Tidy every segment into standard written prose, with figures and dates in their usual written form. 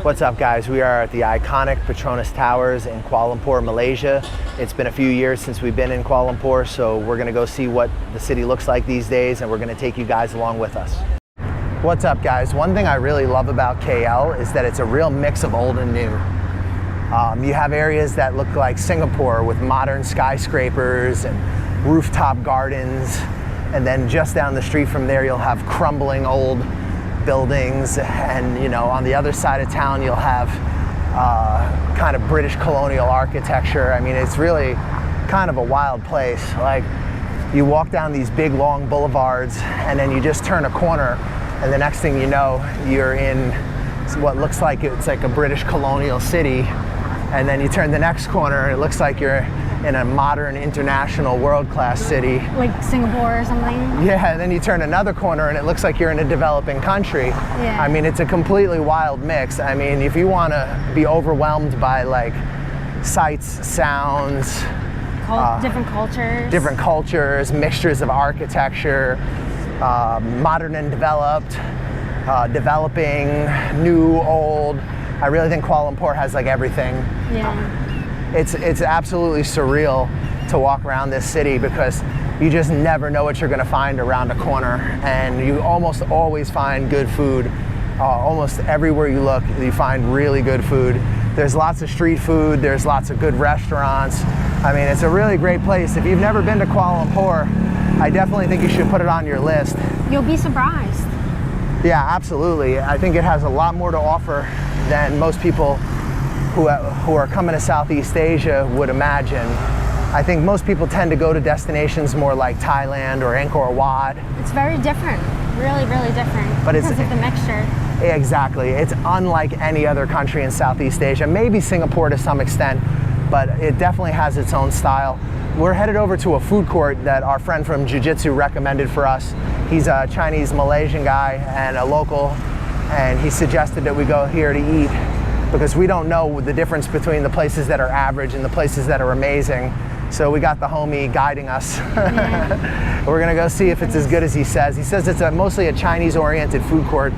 What's up, guys? We are at the iconic Petronas Towers in Kuala Lumpur, Malaysia. It's been a few years since we've been in Kuala Lumpur, so we're gonna go see what the city looks like these days, and we're gonna take you guys along with us. What's up, guys? One thing I really love about KL is that it's a real mix of old and new. You have areas that look like Singapore with modern skyscrapers and rooftop gardens, and then just down the street from there you'll have crumbling old buildings, and on the other side of town you'll have kind of British colonial architecture. I mean, it's really kind of a wild place. Like, you walk down these big long boulevards and then you just turn a corner, and the next thing you know you're in what looks like it's like a British colonial city, and then you turn the next corner and it looks like you're in a modern international world-class city. Like Singapore or something? Yeah, and then you turn another corner and it looks like you're in a developing country. Yeah. I mean, it's a completely wild mix. I mean, if you want to be overwhelmed by like sights, sounds, different cultures, mixtures of architecture, modern and developed, developing, new, old, I really think Kuala Lumpur has like everything. Yeah. It's absolutely surreal to walk around this city because you just never know what you're going to find around a corner, and you almost always find good food. Almost everywhere you look, you find really good food. There's lots of street food, there's lots of good restaurants. I mean, it's a really great place. If you've never been to Kuala Lumpur, I definitely think you should put it on your list. You'll be surprised. Yeah, absolutely. I think it has a lot more to offer than most people who are coming to Southeast Asia would imagine. I think most people tend to go to destinations more like Thailand or Angkor Wat. It's very different, really, really different, but because of the mixture. Exactly. It's unlike any other country in Southeast Asia, maybe Singapore to some extent, but it definitely has its own style. We're headed over to a food court that our friend from Jiu-Jitsu recommended for us. He's a Chinese Malaysian guy and a local, and he suggested that we go here to eat because we don't know the difference between the places that are average and the places that are amazing. So we got the homie guiding us. Yeah. We're gonna go see if it's as good as he says. He says it's mostly a Chinese-oriented food court,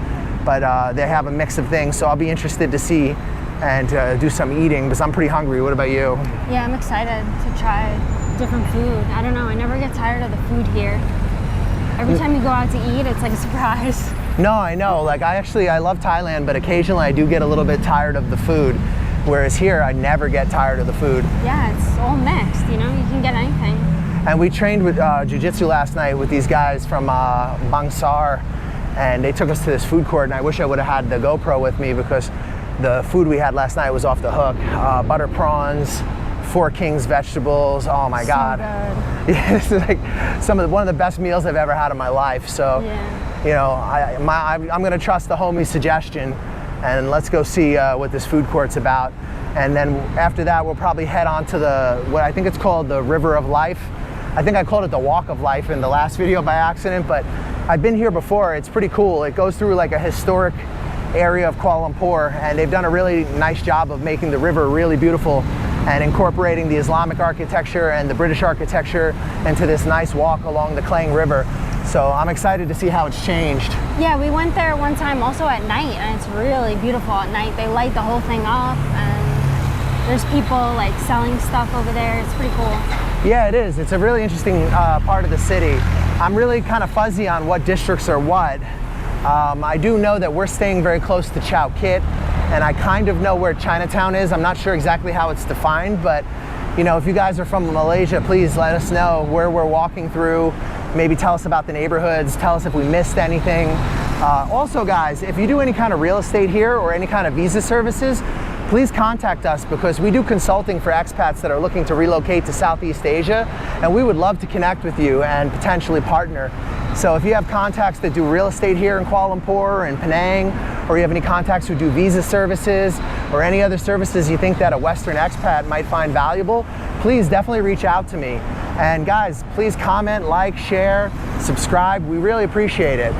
but they have a mix of things, so I'll be interested to see and do some eating because I'm pretty hungry. What about you? Yeah, I'm excited to try different food. I don't know, I never get tired of the food here. Every time you go out to eat, it's like a surprise. No, I know. Like, I love Thailand, but occasionally I do get a little bit tired of the food. Whereas here, I never get tired of the food. Yeah, it's all mixed, you can get anything. And we trained with Jiu-Jitsu last night with these guys from Bangsar, and they took us to this food court, and I wish I would have had the GoPro with me because the food we had last night was off the hook. Butter prawns, Four Kings vegetables, oh my God. Good. Yeah, this is like one of the best meals I've ever had in my life. So, I'm gonna trust the homie's suggestion, and let's go see what this food court's about. And then after that, we'll probably head on to what I think it's called the River of Life. I think I called it the Walk of Life in the last video by accident, but I've been here before. It's pretty cool. It goes through like a historic area of Kuala Lumpur, and they've done a really nice job of making the river really beautiful and incorporating the Islamic architecture and the British architecture into this nice walk along the Klang River. So I'm excited to see how it's changed. Yeah, we went there one time also at night, and it's really beautiful at night. They light the whole thing up, and there's people like selling stuff over there. It's pretty cool. Yeah, it is. It's a really interesting part of the city. I'm really kind of fuzzy on what districts are what. I do know that we're staying very close to Chow Kit, and I kind of know where Chinatown is. I'm not sure exactly how it's defined, but if you guys are from Malaysia, please let us know where we're walking through. Maybe tell us about the neighborhoods, tell us if we missed anything. Also, guys, if you do any kind of real estate here or any kind of visa services, please contact us because we do consulting for expats that are looking to relocate to Southeast Asia, and we would love to connect with you and potentially partner. So if you have contacts that do real estate here in Kuala Lumpur and Penang, or you have any contacts who do visa services or any other services you think that a Western expat might find valuable, please definitely reach out to me. And guys, please comment, like, share, subscribe. We really appreciate it.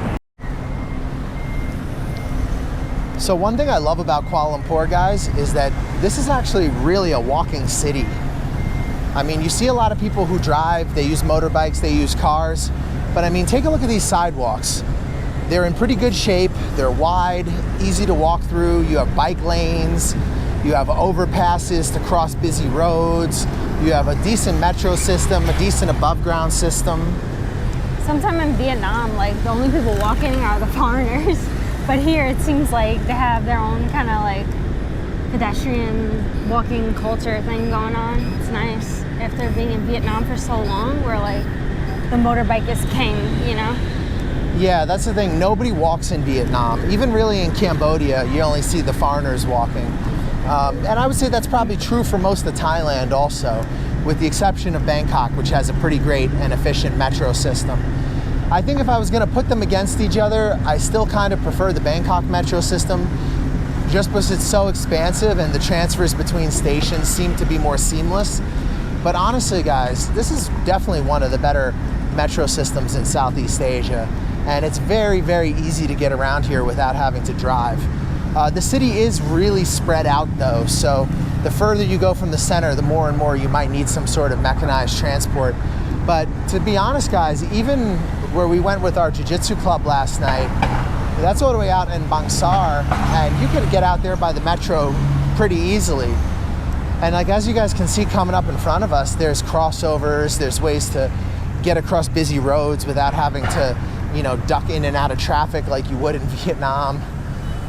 So one thing I love about Kuala Lumpur, guys, is that this is actually really a walking city. I mean, you see a lot of people who drive, they use motorbikes, they use cars, but I mean, take a look at these sidewalks. they're in pretty good shape. They're wide, easy to walk through. You have bike lanes, you have overpasses to cross busy roads, you have a decent metro system, a decent above ground system. Sometime in Vietnam, like the only people walking are the foreigners, but here it seems like they have their own kind of like pedestrian walking culture thing going on. It's nice after being in Vietnam for so long, where like the motorbike is king, you know? Yeah, that's the thing. Nobody walks in Vietnam. Even really in Cambodia, you only see the foreigners walking. And I would say that's probably true for most of Thailand also, with the exception of Bangkok, which has a pretty great and efficient metro system. I think if I was going to put them against each other, I still kind of prefer the Bangkok metro system, just because it's so expansive and the transfers between stations seem to be more seamless. But honestly, guys, this is definitely one of the better metro systems in Southeast Asia. And it's very, very easy to get around here without having to drive. The city is really spread out though, so the further you go from the center, the more and more you might need some sort of mechanized transport. But to be honest, guys, even where we went with our jiu-jitsu club last night, that's all the way out in Bangsar, and you can get out there by the metro pretty easily. And like, as you guys can see coming up in front of us, there's crossovers, there's ways to get across busy roads without having to, you know, duck in and out of traffic like you would in Vietnam.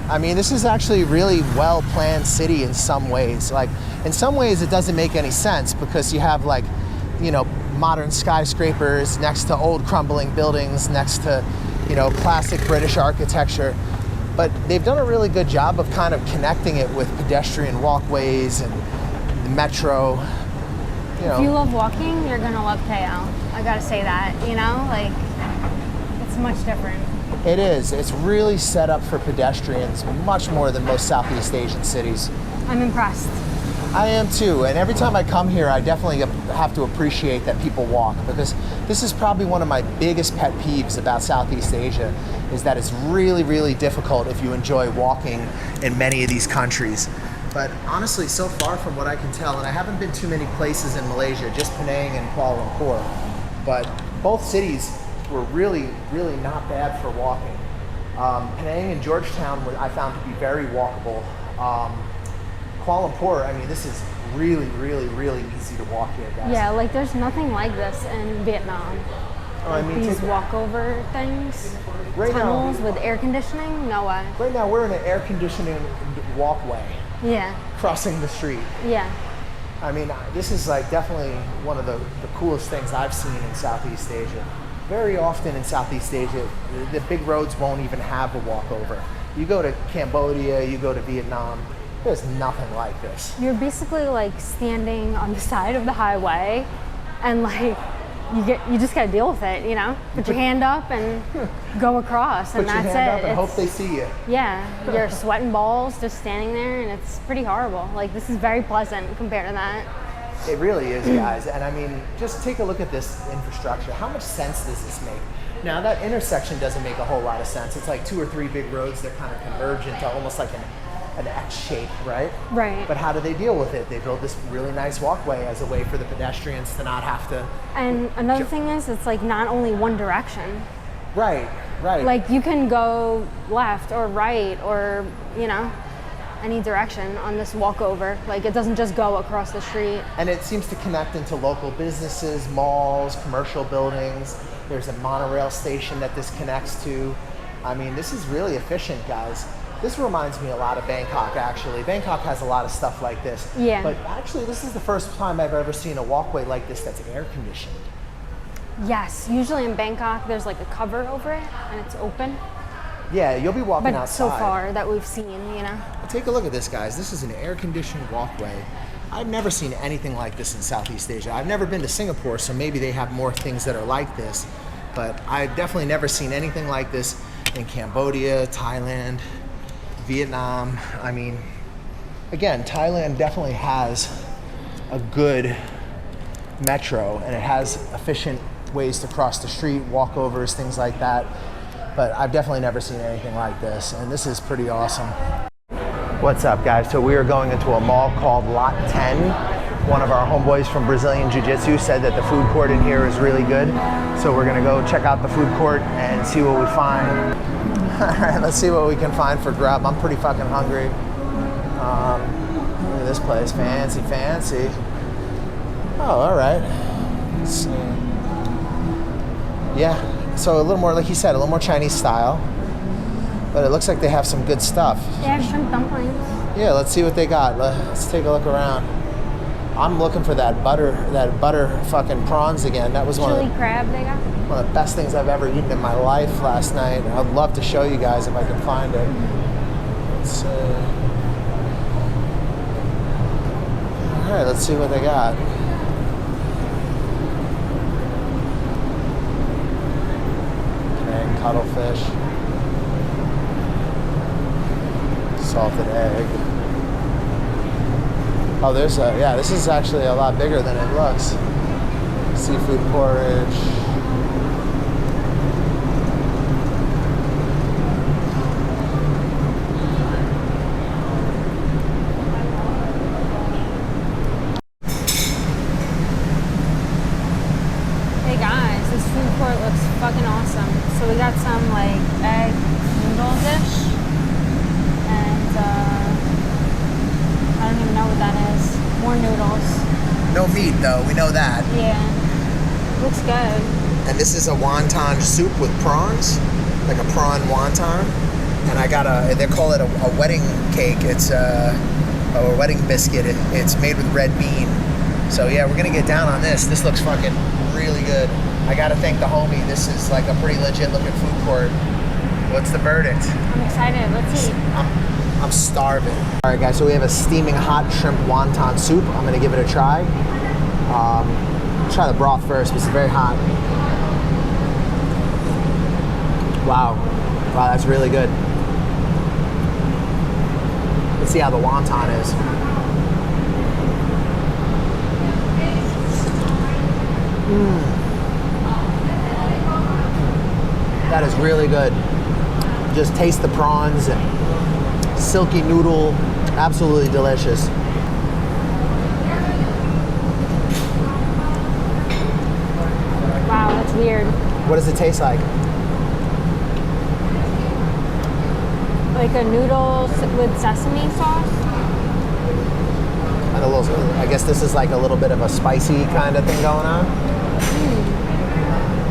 I mean, this is actually a really well-planned city in some ways. Like, in some ways it doesn't make any sense because you have like, you know, modern skyscrapers next to old crumbling buildings, next to, you know, classic British architecture. But they've done a really good job of kind of connecting it with pedestrian walkways and the metro. You know. If you love walking, you're gonna love KL. I gotta say that, you know, like it's much different. It is. It's really set up for pedestrians, much more than most Southeast Asian cities. I'm impressed. I am too, and every time I come here, I definitely have to appreciate that people walk, because this is probably one of my biggest pet peeves about Southeast Asia, is that it's really, really difficult if you enjoy walking in many of these countries. But honestly, so far from what I can tell, and I haven't been too many places in Malaysia, just Penang and Kuala Lumpur, but both cities were really, really not bad for walking. Penang and Georgetown I found to be very walkable. Kuala Lumpur, I mean, this is really, really, really easy to walk here, guys. Yeah, like there's nothing like this in Vietnam. Oh, I mean, these walkover things, right tunnels now, with air conditioning, no way. Right now we're in an air conditioning walkway. Yeah. Crossing the street. Yeah. I mean, this is like definitely one of the coolest things I've seen in Southeast Asia. Very often in Southeast Asia, the big roads won't even have a walkover. You go to Cambodia, you go to Vietnam, there's nothing like this. You're basically like standing on the side of the highway and like you just gotta deal with it, you know? Put your hand up and go across, and that's it. Put your hand up and hope they see you. Yeah, you're sweating balls just standing there, and it's pretty horrible. Like, this is very pleasant compared to that. It really is, guys. And I mean, just take a look at this infrastructure. How much sense does this make? Now, that intersection doesn't make a whole lot of sense. It's like 2 or 3 big roads that kind of converge into almost like an X shape, right? Right. But how do they deal with it? They build this really nice walkway as a way for the pedestrians to not have to. And another thing is, it's like not only one direction. Right, right. Like, you can go left or right or, you know, any direction on this walkover. Like, it doesn't just go across the street. And it seems to connect into local businesses, malls, commercial buildings. There's a monorail station that this connects to. I mean, this is really efficient, guys. This reminds me a lot of Bangkok, actually. Bangkok has a lot of stuff like this. Yeah. But actually, this is the first time I've ever seen a walkway like this that's air conditioned. Yes, usually in Bangkok, there's like a cover over it and it's open. Yeah, you'll be walking but outside. So far that we've seen, you know. Take a look at this, guys. This is an air-conditioned walkway. I've never seen anything like this in Southeast Asia. I've never been to Singapore, so maybe they have more things that are like this. But I've definitely never seen anything like this in Cambodia, Thailand, Vietnam. I mean, again, Thailand definitely has a good metro, and it has efficient ways to cross the street, walkovers, things like that. But I've definitely never seen anything like this, and this is pretty awesome. What's up, guys? So we are going into a mall called Lot 10. one of our homeboys from Brazilian Jiu-Jitsu said that the food court in here is really good. So we're gonna go check out the food court and see what we find. All right, let's see what we can find for grub. I'm pretty fucking hungry. Look at this place, fancy, fancy. Oh, all right. Let's see. Yeah, so a little more, like he said, a little more Chinese style. But it looks like they have some good stuff. They have shrimp dumplings. Yeah, let's see what they got. Let's take a look around. I'm looking for that butter fucking prawns again. That was Chili crab they got. one of the best things I've ever eaten in my life last night. I'd love to show you guys if I can find it. Let's see. All right, let's see what they got. Okay, cuttlefish. Salted egg. Oh, there's a, yeah, this is actually a lot bigger than it looks. Seafood porridge. Hey guys, this food court looks fucking awesome. So we got some like egg noodle dish. And I don't even know what that is. More noodles. No meat though, we know that. Yeah. Looks good. And this is a wonton soup with prawns, like a prawn wonton. And I got they call it a wedding cake. It's a wedding biscuit. It's made with red bean. So yeah, we're gonna get down on this. This looks fucking really good. I gotta thank the homie. This is like a pretty legit looking food court. What's the verdict? I'm excited. Let's eat. I'm starving. All right, guys, so we have a steaming hot shrimp wonton soup. I'm gonna give it a try. Try the broth first, because it's very hot. Wow, that's really good. Let's see how the wonton is. That is really good. Just taste the prawns and silky noodle, absolutely delicious. Wow, that's weird. What does it taste like? Like a noodle with sesame sauce. And a little, I guess this is like a little bit of a spicy kind of thing going on.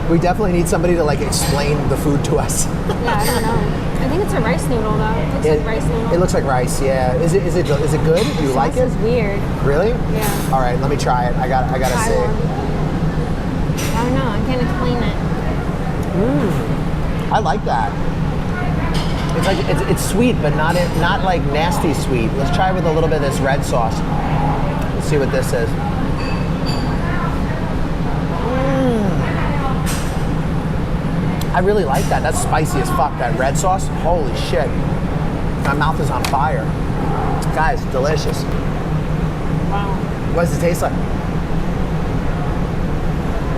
We definitely need somebody to like explain the food to us. Yeah, I don't know. I think it's a rice noodle though. It looks like rice noodle. It looks like rice, yeah. Is it good? Do you like it? This is weird. Really? Yeah. All right, let me try it. I gotta Try see. one. I don't know. I can't explain it. I like that. It's like it's sweet, but not like nasty sweet. Let's try with a little bit of this red sauce. Let's see what this is. I really like that. That's spicy as fuck. That red sauce. Holy shit. My mouth is on fire. Guys, delicious. Wow. What does it taste like?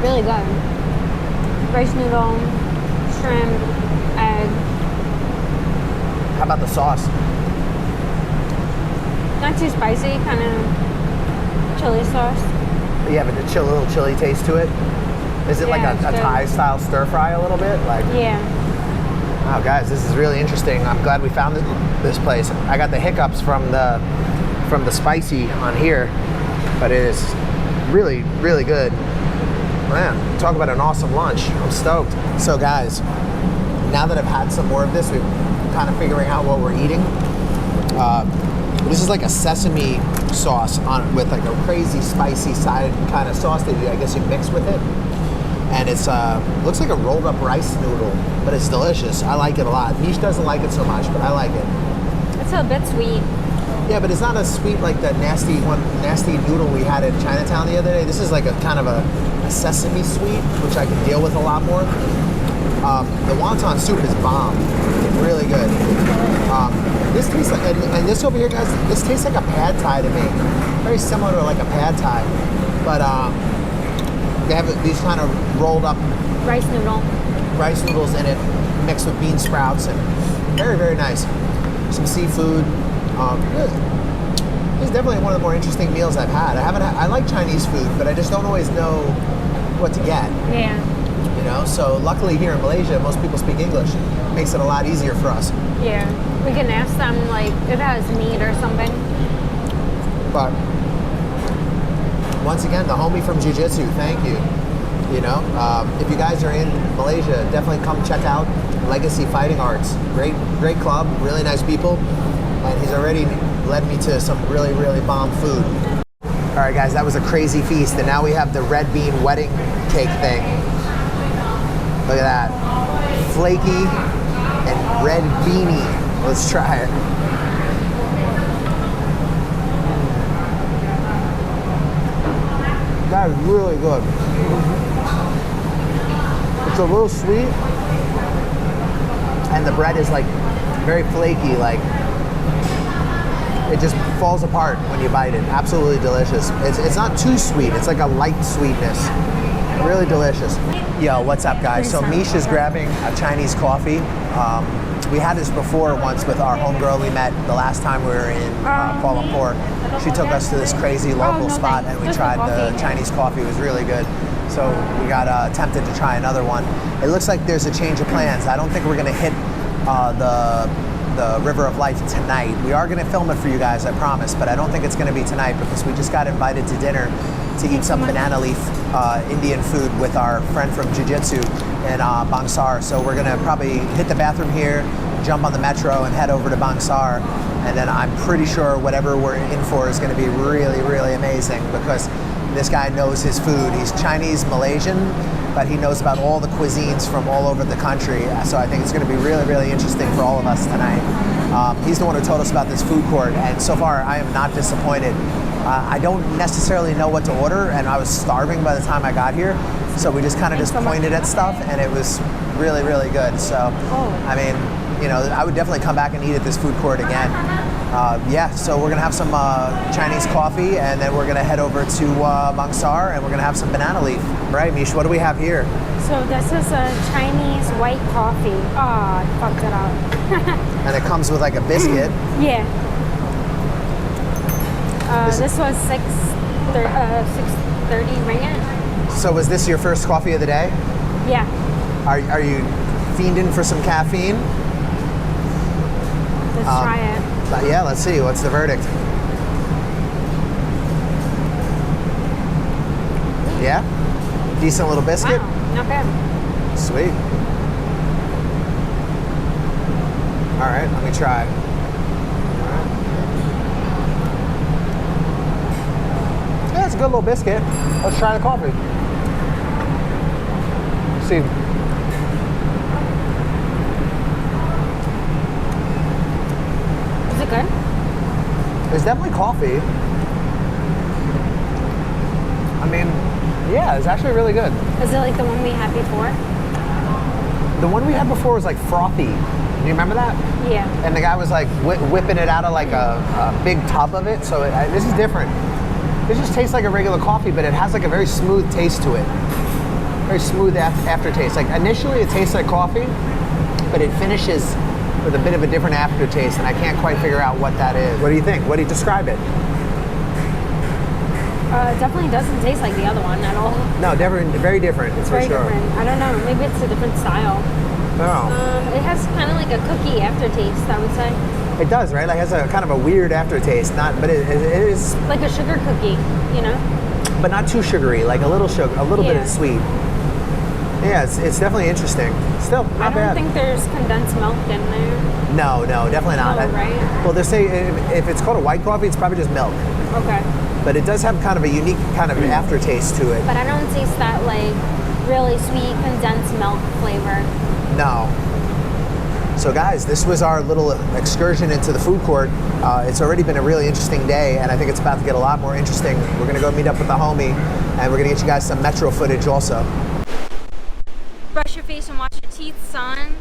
Really good. Rice noodle, shrimp, egg. How about the sauce? Not too spicy, kind of chili sauce. You have a little chili taste to it. Is it like a Thai style stir fry a little bit? Like, yeah. Wow, guys, this is really interesting. I'm glad we found this place. I got the hiccups from the spicy on here, but it is really, really good. Man, talk about an awesome lunch. I'm stoked. So guys, now that I've had some more of this, we're kind of figuring out what we're eating. This is like a sesame sauce with like a crazy spicy side kind of sauce that I guess you mix with it. And it's looks like a rolled up rice noodle, but it's delicious. I like it a lot. Mish doesn't like it so much, but I like it. It's a bit sweet. Yeah, but it's not as sweet like that nasty noodle we had in Chinatown the other day. This is like a kind of a sesame sweet, which I can deal with a lot more. The wonton soup is bomb. Really good. This tastes like, and this over here, guys, this tastes like a pad thai to me. Very similar to like a pad thai, but they have these kind of rolled up Rice noodles in it, mixed with bean sprouts, and very, very nice. Some seafood. This is definitely one of the more interesting meals I've had. I like Chinese food, but I just don't always know what to get. Yeah. You know, so luckily here in Malaysia, most people speak English. It makes it a lot easier for us. Yeah. We can ask them like if it has meat or something. But once again, the homie from Jiu Jitsu, thank you. You know, if you guys are in Malaysia, definitely come check out Legacy Fighting Arts. Great club, really nice people, and he's already led me to some really bomb food. All right, guys, that was a crazy feast, and now we have the red bean wedding cake thing. Look at that, flaky and red beanie. Let's try it. That is really good. It's a little sweet, and the bread is like very flaky, like it just falls apart when you bite it. Absolutely delicious. It's not too sweet, it's like a light sweetness. Really delicious. Yo, what's up, guys? So Mish is grabbing a Chinese coffee. We had this before once with our homegirl we met the last time we were in Kuala Lumpur. She took us to this crazy local spot and we tried the Chinese coffee. It was really good. So we got tempted to try another one. It looks like there's a change of plans. I don't think we're gonna hit the River of Life tonight. We are gonna film it for you guys, I promise, but I don't think it's gonna be tonight because we just got invited to dinner to eat some banana leaf Indian food with our friend from Jiu Jitsu in Bangsar. So we're gonna probably hit the bathroom here, jump on the metro and head over to Bangsar. And then I'm pretty sure whatever we're in for is gonna be really amazing because this guy knows his food. He's Chinese Malaysian, but he knows about all the cuisines from all over the country. So I think it's gonna be really interesting for all of us tonight. He's the one who told us about this food court, and so far I am not disappointed. I don't necessarily know what to order, and I was starving by the time I got here. So we just kind of just pointed at stuff, and it was really good. So, I mean, you know, I would definitely come back and eat at this food court again. Yeah, so we're gonna have some Chinese coffee, and then we're gonna head over to Bangsar, and we're gonna have some banana leaf. Right, Mish, what do we have here? So this is a Chinese white coffee. Oh, I fucked it up. And it comes with like a biscuit. Yeah. This was 630 ringgit. So was this your first coffee of the day? Yeah. Are you fiending for some caffeine? Let's try it. Yeah, let's see. What's the verdict? Yeah? Decent little biscuit? Wow, not bad. Sweet. All right, let me try. Yeah, it's a good little biscuit. Let's try the coffee. See. Is it good? It's definitely coffee. I mean, yeah, it's actually really good. Is it like the one we had before? The one we had before was like frothy. Do you remember that? Yeah. And the guy was like whipping it out of like a big tub of it. So this is different. This just tastes like a regular coffee, but it has like a very smooth taste to it. Very smooth aftertaste. Like initially it tastes like coffee, but it finishes with a bit of a different aftertaste, and I can't quite figure out what that is. What do you think? What do you describe it? It definitely doesn't taste like the other one at all. No, very different. It's for very sure. different. I don't know. Maybe it's a different style. Oh. It has kind of like a cookie aftertaste, I would say. It does, right? Like it has a kind of a weird aftertaste. But it is like a sugar cookie, you know? But not too sugary. Like a little sugar, a little bit of sweet. Yeah, it's definitely interesting. Still, not bad. I don't think there's condensed milk in there. No, definitely not. Oh, right? Well, they say if it's called a white coffee, it's probably just milk. Okay. But it does have kind of a unique kind of aftertaste to it. But I don't taste that like really sweet condensed milk flavor. No. So guys, this was our little excursion into the food court. It's already been a really interesting day, and I think it's about to get a lot more interesting. We're gonna go meet up with the homie, and we're gonna get you guys some metro footage also. Brush your face and wash your teeth, son.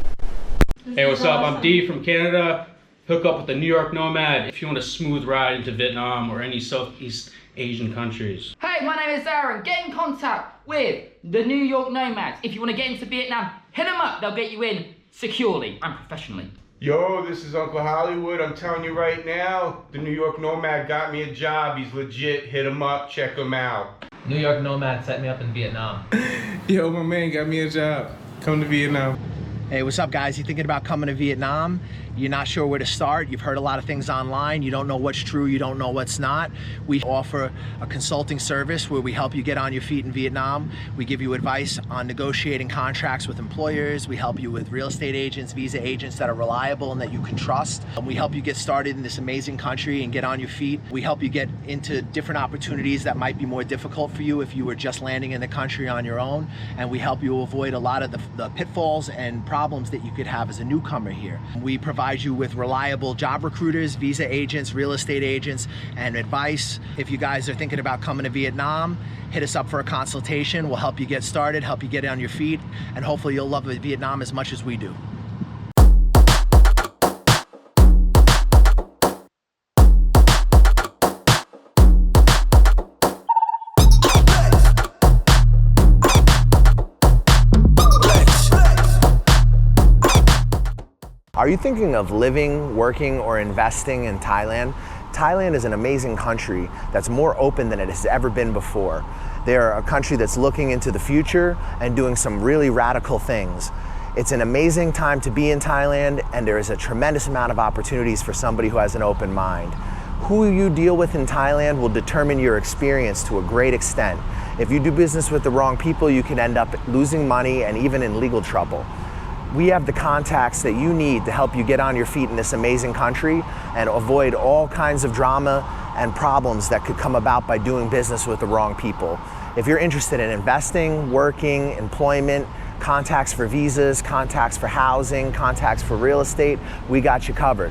Hey, what's up? I'm D from Canada. Hook up with the New York Nomad if you want a smooth ride into Vietnam or any Southeast Asian countries. Hey, my name is Aaron. Get in contact with the New York Nomads. If you want to get into Vietnam, hit them up. They'll get you in securely and professionally. Yo, this is Uncle Hollywood. I'm telling you right now, the New York Nomad got me a job. He's legit. Hit him up, check him out. New York Nomad set me up in Vietnam. Yo, my man got me a job. Come to Vietnam. Hey, what's up, guys? You thinking about coming to Vietnam? You're not sure where to start? You've heard a lot of things online. You don't know what's true, you don't know what's not. We offer a consulting service where we help you get on your feet in Vietnam. We give you advice on negotiating contracts with employers. We help you with real estate agents, visa agents that are reliable and that you can trust. And we help you get started in this amazing country and get on your feet. We help you get into different opportunities that might be more difficult for you if you were just landing in the country on your own. And we help you avoid a lot of the pitfalls and problems that you could have as a newcomer here. We provide you with reliable job recruiters, visa agents, real estate agents, and advice. If you guys are thinking about coming to Vietnam, hit us up for a consultation. We'll help you get started, help you get on your feet, and hopefully you'll love Vietnam as much as we do. Are you thinking of living, working, or investing in Thailand? Thailand is an amazing country that's more open than it has ever been before. They're a country that's looking into the future and doing some really radical things. It's an amazing time to be in Thailand, and there is a tremendous amount of opportunities for somebody who has an open mind. Who you deal with in Thailand will determine your experience to a great extent. If you do business with the wrong people, you can end up losing money and even in legal trouble. We have the contacts that you need to help you get on your feet in this amazing country and avoid all kinds of drama and problems that could come about by doing business with the wrong people. If you're interested in investing, working, employment, contacts for visas, contacts for housing, contacts for real estate, we got you covered.